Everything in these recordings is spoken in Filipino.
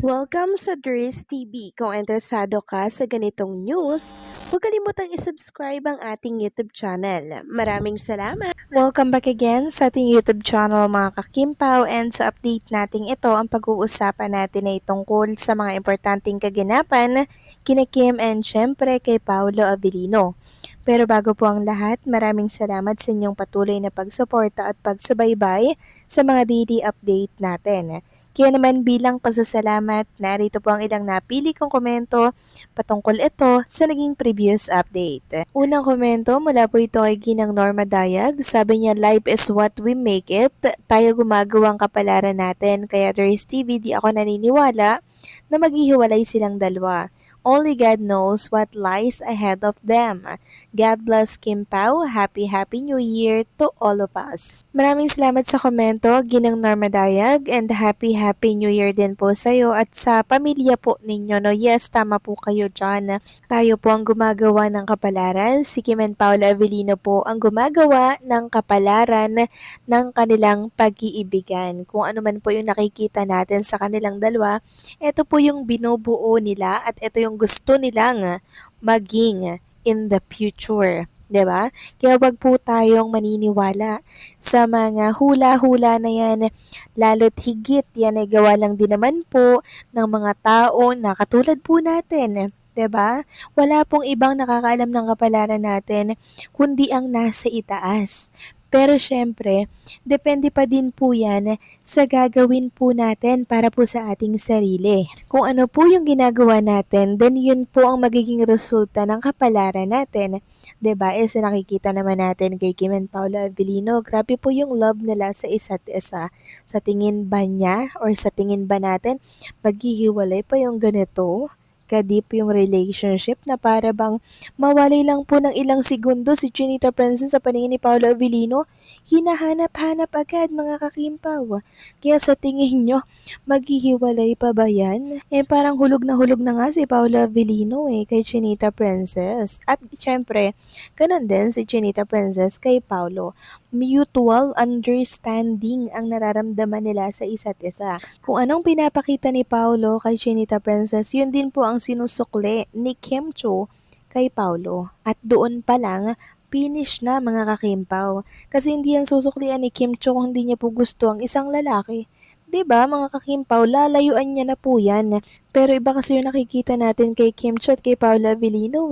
Welcome sa Dries TV. Kung interesado ka sa ganitong news, huwag kalimutang isubscribe ang ating YouTube channel. Maraming salamat! Welcome back again sa ating YouTube channel mga kakimpaw, and sa update nating ito, ang pag-uusapan natin ay tungkol sa mga importanteng kaganapan kina Kim and syempre kay Paolo Avellino. Pero bago po ang lahat, maraming salamat sa inyong patuloy na pagsuporta at pagsubaybay sa mga daily update natin. Kaya naman bilang pasasalamat, narito po ang ilang napili kong komento patungkol ito sa naging previous update. Unang komento mula po ito kay Ginang Norma Dayag. Sabi niya, life is what we make it. Tayo gumagawa ang kapalaran natin. Kaya Dries TV, di ako naniniwala na maghihiwalay silang dalawa. Only God knows what lies ahead of them. God bless Kim Pao. Happy New Year to all of us. Maraming salamat sa komento, Ginang Norma Dayag, and Happy New Year din po sa iyo at sa pamilya po ninyo. No? Yes, tama po kayo dyan. Tayo po ang gumagawa ng kapalaran. Si Kim and Paula Avellino po ang gumagawa ng kapalaran ng kanilang pag-iibigan. Kung ano man po yung nakikita natin sa kanilang dalawa, ito po yung binubuo nila at ito yung gusto nilang maging in the future. 'Di ba? Kaya wag po tayong maniniwala sa mga hula-hula na yan. Lalo't higit yan ay gawa lang din naman po ng mga tao na katulad po natin. 'Di ba? Wala pong ibang nakakaalam ng kapalaran natin kundi ang nasa itaas. Pero syempre, depende pa din po yan sa gagawin po natin para po sa ating sarili. Kung ano po yung ginagawa natin, then yun po ang magiging resulta ng kapalaran natin. 'Di ba? Sa nakikita naman natin kay Kim and Paula Avellino, grabe po yung love nila sa isa't isa. Sa tingin ba niya or sa tingin ba natin, maghihiwalay pa yung ganito? Ka-deep yung relationship na para bang mawalay lang po ng ilang segundo si Chinita Princess sa paningin ni Paolo Avellino, hinahanap-hanap agad mga kakimpaw. Kaya sa tingin nyo, maghihiwalay pa ba yan? Parang hulog na nga si Paolo Avellino kay Chinita Princess. At syempre, ganun din si Chinita Princess kay Paolo. Mutual understanding ang nararamdaman nila sa isa't isa. Kung anong pinapakita ni Paolo kay Chinita Princess, yun din po ang sinusukli ni Kim Cho kay Paolo. At doon pa lang, finish na mga kakimpaw. Kasi hindi yan susuklian ni Kim Cho kung hindi niya po gusto ang isang lalaki. 'Di ba mga kakimpaw, lalayuan niya na po yan. Pero iba kasi yung nakikita natin kay Kim Cho at kay Paula Avellino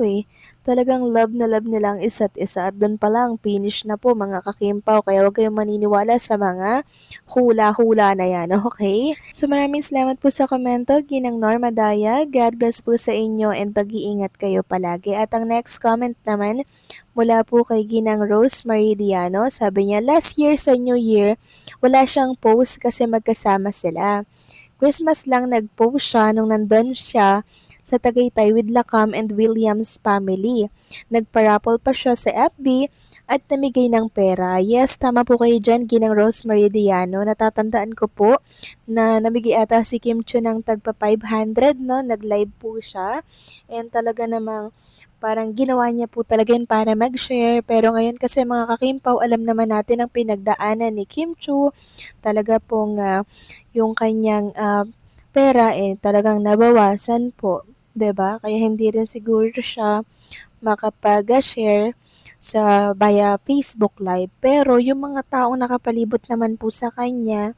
Talagang love na love nila ang isa't isa at doon pa lang finish na po mga kakimpaw. Kaya huwag kayong maniniwala sa mga hula-hula na yan, okay? So maraming salamat po sa komento, Ginang Norma Daya. God bless po sa inyo and pag-iingat kayo palagi. At ang next comment naman, mula po kay Ginang Rose Maridiano. Sabi niya, last year sa New Year, wala siyang post kasi magkasama sila. Christmas lang nag-post siya nung nandun siya sa Tagaytay with Lacam and Williams family. Nagparapol pa siya sa FB at namigay ng pera. Yes, tama po kayo dyan, Ginang Rose Maridiano. Natatandaan ko po na namigay ata si Kim Cho ng tagpa 500, no? Nag-live po siya. And talaga namang parang ginawa niya po talaga yun para mag-share. Pero ngayon kasi mga kakimpaw, alam naman natin ang pinagdaanan ni Kim Cho. Talaga pong yung kanyang pera talagang nabawasan po, 'di ba? Kaya hindi rin siguro siya makapag-share sa via Facebook Live. Pero yung mga taong nakapalibot naman po sa kanya,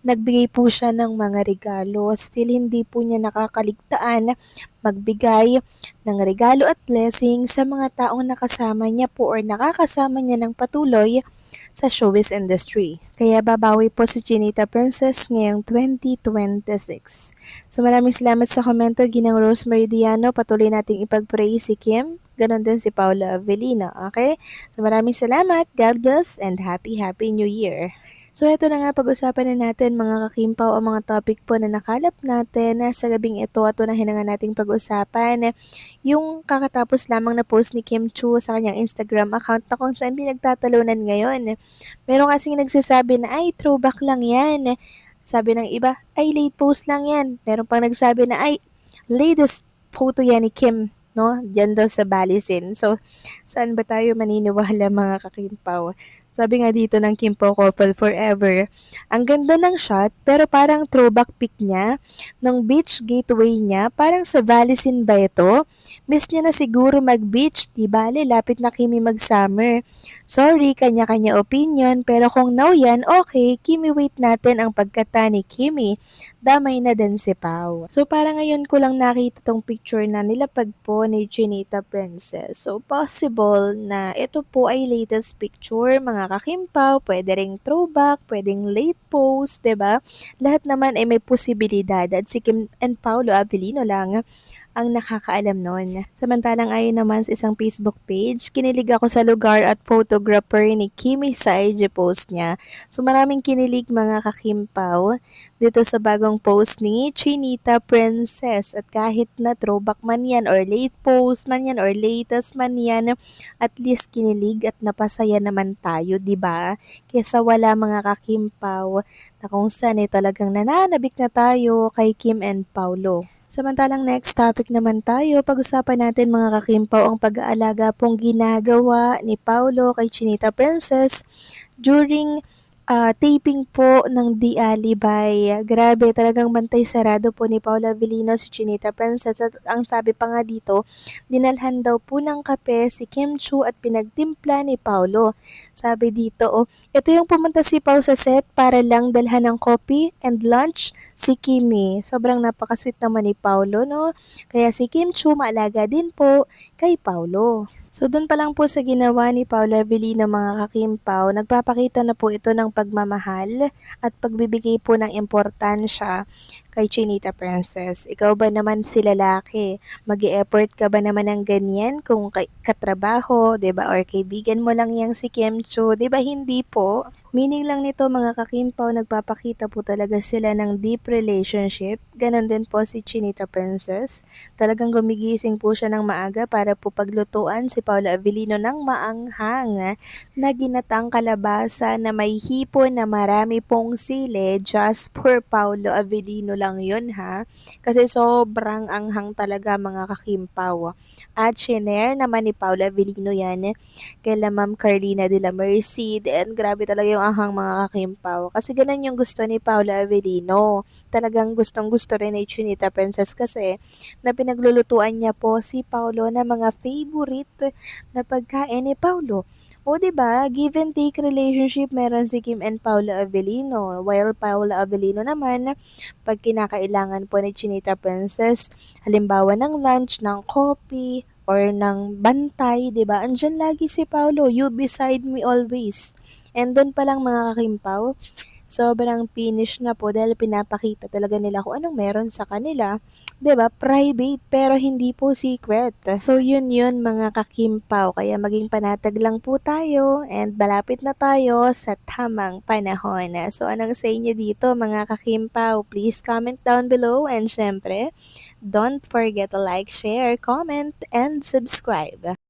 nagbigay po siya ng mga regalo. Still hindi po niya nakakaligtaan magbigay ng regalo at blessing sa mga taong nakasama niya po or nakakasama niya ng patuloy sa showbiz industry. Kaya babawi po si Chinita Princess ngayong 2026. So maraming salamat sa komento, Ginang Rose Maridiano. Patuloy nating ipag-pray si Kim. Ganon din si Paula Avellino. Okay? So maraming salamat. God bless and Happy New Year. So ito na nga, pag-usapan na natin mga kakimpaw ang mga topic po na nakalap natin sa gabing ito at unahin na nga nating pag-usapan yung kakatapos lamang na post ni Kim Cho sa kanyang Instagram account na kung saan pinagtatalunan ngayon. Meron kasing nagsasabi na ay throwback lang yan. Sabi ng iba ay late post lang yan. Meron pang nagsabi na ay latest photo yan ni Kim, no? Diyan daw sa Balisin. So, saan ba tayo maniniwala mga kakimpaw? Sabi nga dito ng Kimpo couple forever, ang ganda ng shot pero parang throwback pic niya ng beach gateway niya, parang sa Valisin ba ito? Miss niya na siguro mag-beach, di bale lapit na Kimi mag-summer. Sorry, kanya-kanya opinion, pero kung now yan, okay, Kimi wait natin ang pagkata ni Kimi. Damay na din si Pau. So parang ngayon ko lang nakita tong picture na nilapag po ni Chinita Princess. So possible na ito po ay latest picture, mga kakimpaw, pwede ring throwback, pwedeng late post, 'di ba? Lahat naman ay may posibilidad at si Kim and Paulo Abilino lang ang nakakaalam nun. Samantalang ayon naman sa isang Facebook page, kinilig ako sa lugar at photographer ni Kimi sa IG post niya. So maraming kinilig mga kakimpaw dito sa bagong post ni Chinita Princess. At kahit na throwback man yan or late post man yan or latest man yan, at least kinilig at napasaya naman tayo, di ba? Kesa wala mga kakimpaw na kung saan ay talagang nananabik na tayo kay Kim and Paulo. Samantalang next topic naman tayo, pag-usapan natin mga kakimpaw ang pag-aalaga pong ginagawa ni Paulo kay Chinita Princess during taping po ng The Alibay. Grabe, talagang bantay sarado po ni Paula Avellino si Chinita Princess at ang sabi pa nga dito, dinalhan daw po ng kape si Kim Chu at pinagtimpla ni Paulo. Sabi dito, ito yung pumunta si Pau sa set para lang dalhan ng coffee and lunch si Kimi. Sobrang napakasweet naman ni Paulo, no? Kaya si Kim Chu maalaga din po kay Paulo. So doon pa lang po sa ginawa ni Paula Avellino mga kakimpaw, nagpapakita na po ito ng pagmamahal at pagbibigay po ng importansya kay Chinita Princess. Ikaw ba naman si lalaki? Mag-e-effort ka ba naman ng ganyan kung katrabaho, 'di ba? Or kaibigan mo lang yang si Kim Chu, 'di ba? Hindi po. Meaning lang nito mga kakimpaw, nagpapakita po talaga sila ng deep relationship. Ganon din po si Chinita Princess. Talagang gumigising po siya ng maaga para po paglutuan si Paula Avellino ng maanghang na ginatang kalabasa na may hipon na marami pong sili. Just for Paolo Avellino lang yun ha. Kasi sobrang anghang talaga mga kakimpaw. At shinare naman ni Paula Avellino yan kila Ma'am Carlina de la Merced. And grabe talaga yung anghang mga kakimpaw. Kasi ganun yung gusto ni Paula Avellino. Talagang gustong gusto rin ni Chinita Princess kasi na pinaglulutuan niya po si Paulo na mga favorite na pagkain ni Paulo. O 'di ba? Give and take relationship meron si Kim and Paula Avellino. While Paula Avellino naman, pag kinakailangan po ni Chinita Princess, halimbawa ng lunch, ng coffee, or ng bantay, 'di ba? Andiyan lagi si Paulo, you beside me always. And doon pa lang mga kakimpaw, sobrang finish na po dahil pinapakita talaga nila kung anong meron sa kanila. 'Di ba? Private pero hindi po secret. So yun yun mga kakimpaw. Kaya maging panatag lang po tayo and malapit na tayo sa tamang panahon. So anong sa inyo dito mga kakimpaw? Please comment down below and syempre, don't forget to like, share, comment, and subscribe.